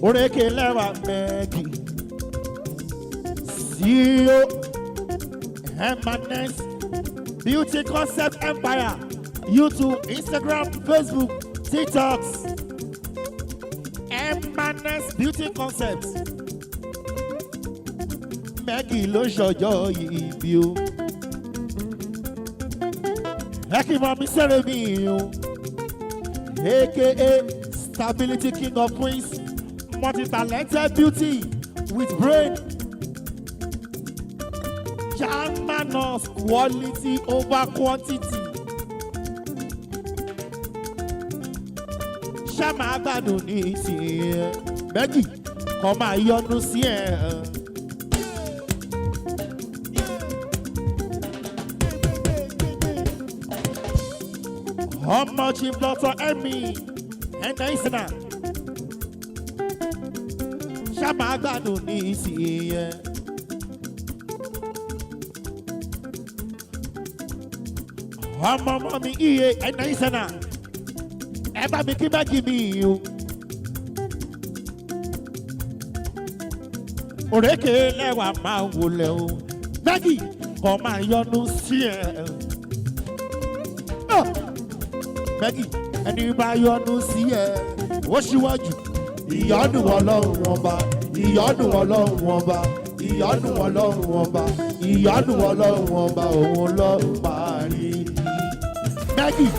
Oreke Lewa Maggie, CEO, Eminence, Beauty Concept Empire, YouTube, Instagram, Facebook, TikToks, Eminence Beauty Concepts. Maggie ló ṣọjọ́ ìbí o. Ẹ kí mọ mi sẹ́rẹ̀ mi o. AKA Stability King of Queens, multi-talented beauty with brain. Chairman of quality over quantity. Ṣáma gbádùn ní tiẹ̀. Maggie kọ́ máa yọnu sí ẹ̀. Ọmọ Chief Dr. Emmy ẹ̀ka ìsìnà ṣáma gbádùn ní ìsìyẹn. Ọmọ mi iye ẹ̀ka ìsìnà ẹ bá mi kí Maggie mi o. Òrékè lẹ́wà máa wọlé o. Maggie kò máa yọnu sí ẹ̀. Maggie ẹni bá yọnu sí ẹ ó ṣíwájú. Ìyọ́nú Ọlọ́run ọba, ìyọ́nú Ọlọ́run ọba, ìyọ́nú Ọlọ́run ọba, ìyọ́nú Ọlọ́run ọba òun ló parí. Maggie